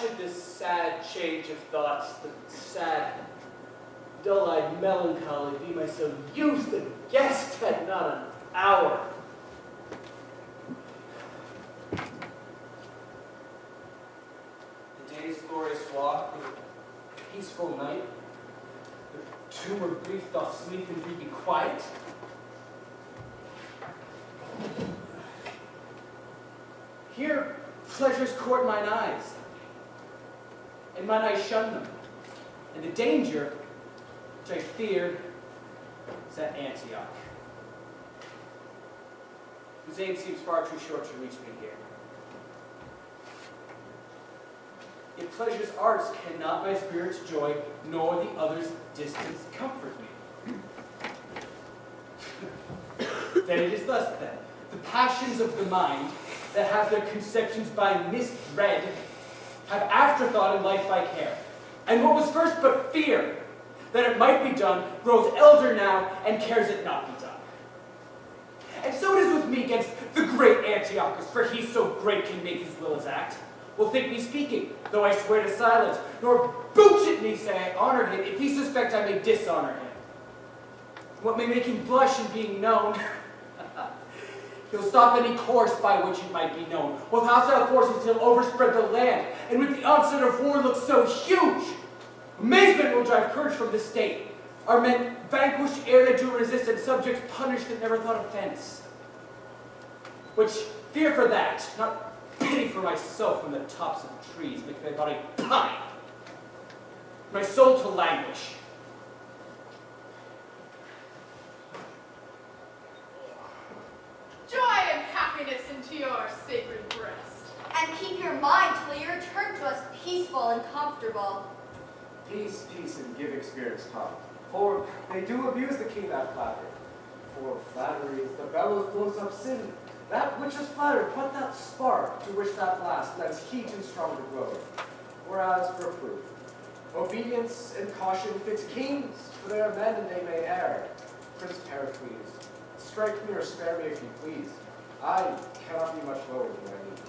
should this sad change of thoughts, the sad, dull-eyed melancholy, be my so used a guest had not an hour? The day's glorious walk, the peaceful night, the two were brief doth sleep and be quiet. Here pleasures court mine eyes, and mine eyes shun them, and the danger which I feared is at Antioch, whose aim seems far too short to reach me here. Yet pleasure's arts cannot my spirit's joy, nor the other's distance comfort me. Then it is thus, then, the passions of the mind that have their conceptions by misread, have afterthought and life by care. And what was first but fear, that it might be done, grows elder now, and cares it not be done. And so it is with me against the great Antiochus, for he so great can make his will his act. Will think me speaking, though I swear to silence, nor booch at me say I honor him, if he suspect I may dishonor him. What may make him blush in being known? He'll stop any course by which it might be known. With hostile forces he'll overspread the land, and with the onset of war look so huge. Amazement will drive courage from the state. Our men vanquished ere they do resist, and subjects punished that never thought offense. Which fear for that, not pity for myself from the tops of trees, makes my body pine, my soul to languish. Joy and happiness into your sacred breast. And keep your mind till you return to us peaceful and comfortable. Peace, peace, and giving spirits come. For they do abuse the king that flattered. For flattery is the bellows blows up sin. That which is flattered, put that spark to which that blast lends heat and stronger glow. Whereas for proof, obedience and caution fits kings, for they are men and they may err. Prince Pericles, strike me or spare me if you please. I cannot be much lower than my knees.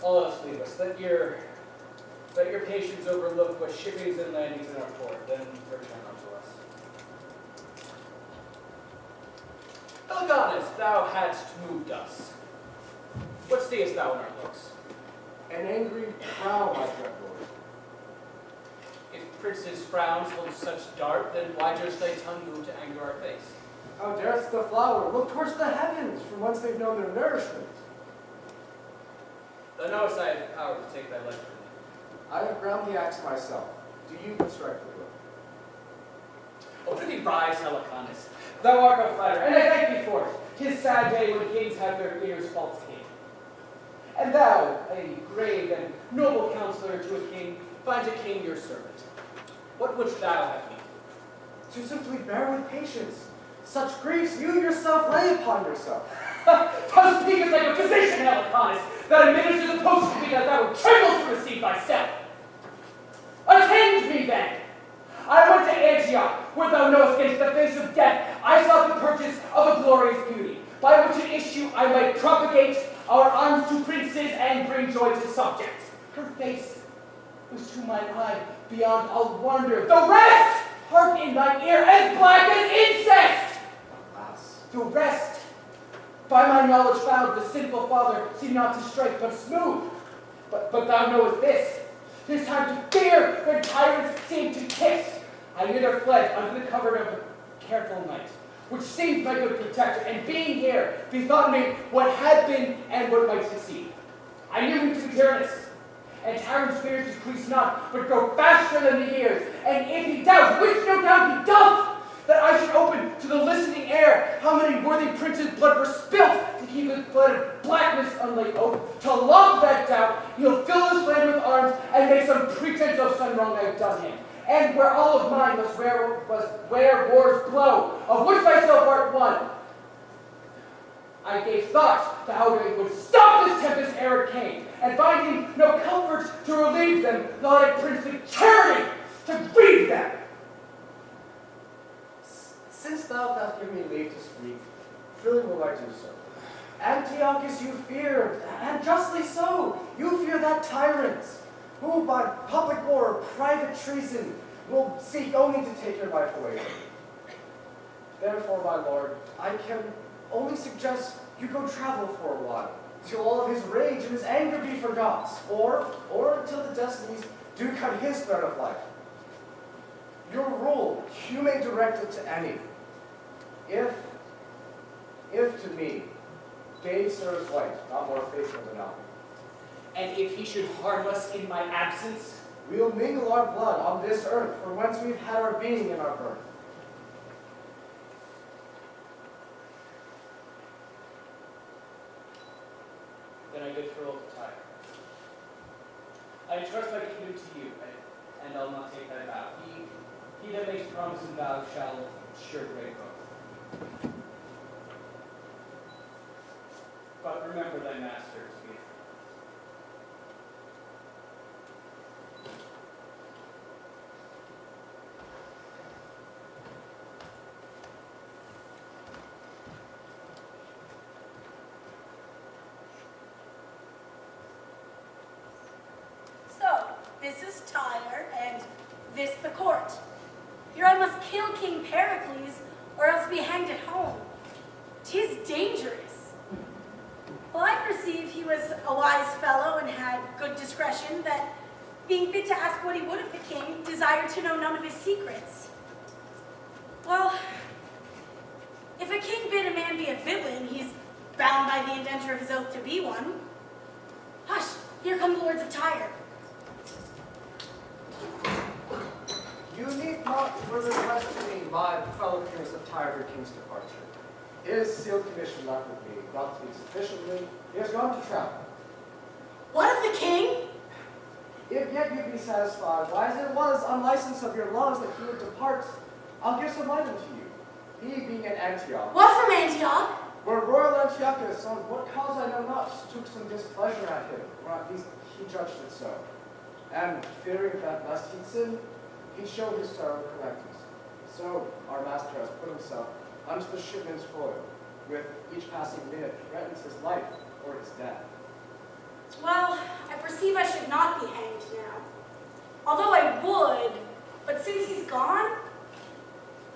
All else leave us. Let your patience overlook what shippings and landings in our port, then return unto us. Eleganus, thou hadst moved us. What seest thou in our looks? An angry frown, my dread lord. If princes' frowns hold such dart, then why durst thy tongue move to anger our face? How darest the flower look towards the heavens, from whence they've known their nourishment? Thou knowest I have power to take thy life from thee. I have ground the axe myself. Do you but strike the blow? Oh, prithee rise, Helicanus. Thou art no flatterer, and I thank thee for it. 'Tis sad day when kings have their ears false king. And thou, a grave and noble counselor to a king, find a king your servant. What wouldst thou have me? To simply bear with patience. Such griefs you yourself lay upon yourself. Thou speakest like a physician, Helicanus, that administers the potion to me that thou would tremble to receive thyself. Attend me then. I went to Antioch, where thou knowest against the face of death I sought the purchase of a glorious beauty, by which an issue I might propagate our arms to princes and bring joy to subjects. Her face was to mine eye beyond all wonder. The rest, hark in thine ear, as black as incest. Alas, The rest, by my knowledge found, the sinful father seemed not to strike but smooth. But thou knowest this. 'Tis time to fear when tyrants seem to kiss. I hither fled under the cover of a careful night, which seemed my good protector, and being here, bethought me what had been and what might succeed. I knew him to be tyrannous, and tyrant's fears decrease not, but grow faster than the years. And if he doubts, which no doubt he doth, that I should open to the listening air how many worthy princes' blood were spilt to keep his blooded blackness unlaid open. To love that doubt, he'll fill this land with arms and make some pretense of some wrong I've done him. And where all of mine was where wars blow, of which myself art one. I gave thought to how they would stop this tempest ere it came, and finding no comfort to relieve them, thought it princely charity to grieve them. since thou dost give me leave to speak, freely will I do so. Antiochus you feared, and justly so. You fear that tyrant, who by public war or private treason will seek only to take your life away. Therefore, my lord, I can only suggest you go travel for a while, till all of his rage and his anger be forgot, or until the destinies do cut his thread of life. Your rule, you may direct it to any. If to me, day serves light, not more faithful than I. And if he should harm us in my absence? We'll mingle our blood on this earth, for whence we've had our being in our birth. Then I good for old Tyre. I entrust my kingdom to you, and I'll not take that vow. He that makes promise and vow shall sure break both. But remember thy master to be. So, this is Tyre, and this the court. Here I must kill King Pericles, or else be hanged at home. 'Tis dangerous. Well, I perceive he was a wise fellow and had good discretion, that, being fit to ask what he would of the king, desired to know none of his secrets. Well, if a king bid a man be a villain, he's bound by the indenture of his oath to be one. Hush, here come the lords of Tyre. You need not further questioning my fellow peers of Tyre for King's departure. His sealed commission left with me, not to speak sufficiently, he has gone to travel. What of the king? If yet you be satisfied, why as it was unlicensed of your laws that he would depart, I'll give some light unto you. He being in Antioch, What from Antioch? where royal Antiochus, on what cause I know not, took some displeasure at him, or at least he judged it so. And fearing that lest he'd sin, he showed his sorrow correctness. So our master has put himself unto the shipman's foil, with each passing minute threatens his life or his death. Well, I perceive I should not be hanged now. Although I would, but since he's gone,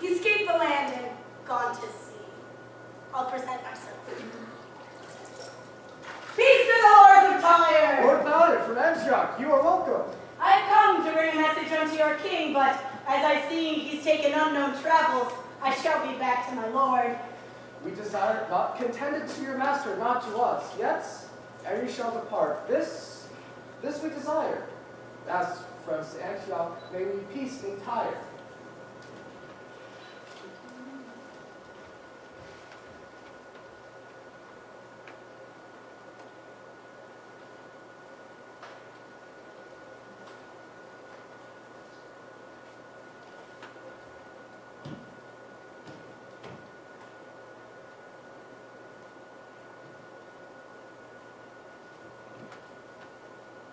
he escaped the land and gone to sea. I'll present myself. Peace to the lords of Tyre! Lord Paladin from Antioch, you are welcome. I have come to bring a message unto your king, but as I see he's taken unknown travels, I shall be back to my lord. We desire not contended to your master, not to us. Yet, ere you shall depart, this we desire. As friends to Antioch, may we peace in Tyre.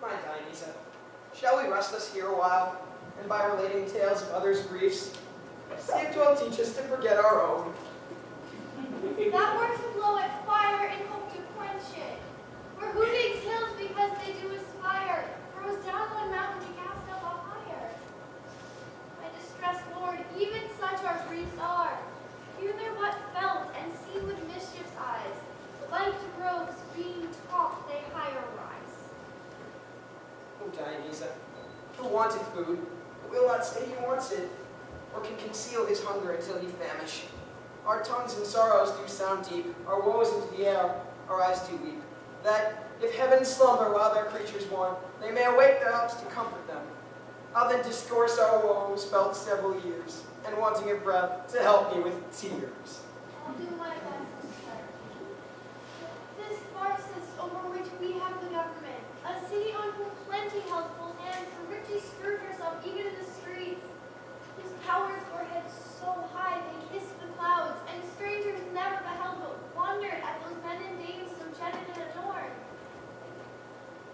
My Dionysa, shall we rest us here a while, and by relating tales of others' griefs, see if 'twill teach us to forget our own? That were to blow at fire and hope to quench it. For who digs hills because they do aspire, throws down one mountain to cast up a higher. My distressed lord, even such our griefs are. Hear they're but felt and see with mischief's eyes. Like to groves being topped, they higher rise. O Dionysa, who wanted food, but will not say he wants it, or can conceal his hunger until he famish. Our tongues in sorrows do sound deep, our woes into the air, our eyes do weep. That, if heaven slumber while their creatures want, they may awake their helps to comfort them. I'll then discourse our woes felt several years, and wanting a breath to help me with tears. I'll do my best to start. This farces over which we have the government, a city on whom plenty held full hands, and richly scourged herself even in the streets. Whose powers o'erhead so high they kissed the clouds, and strangers never beheld but wondered at those men and dames so jetted and adorned.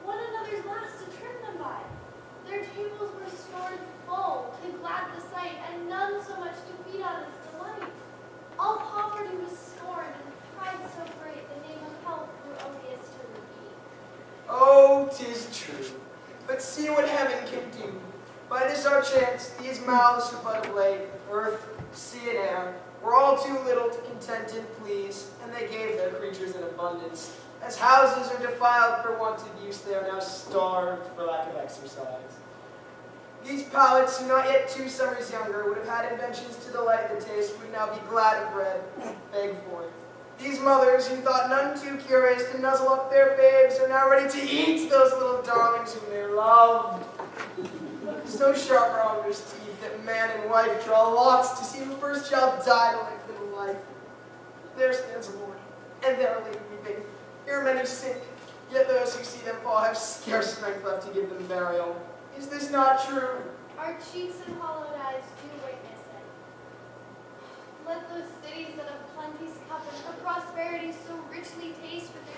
One another's last to trim them by. Their tables were stored full to glad the sight, and none so much to feed on as delight. All poverty was scorned, and pride so great the name of health 'tis true. But see what heaven can do. By this our chance, these mouths who but of late, earth, sea, and air, were all too little to content and please, and they gave their creatures in abundance. As houses are defiled for want of use, they are now starved for lack of exercise. These palates, who not yet 2 summers younger, would have had inventions to delight the taste, would now be glad of bread, beg for it. These mothers, who thought none too curious to nuzzle up their babes, are now ready to eat those little darlings whom they loved. So sharp are hunger's teeth that man and wife draw lots to see who first shall die to lengthen life. There stands a boy, and there lay weeping. Here many sink, yet those who see them fall have scarce strength left to give them burial. Is this not true? Our cheeks and hollowed eyes do witness it. Let those cities that of plenty's cup and of prosperity so richly taste with their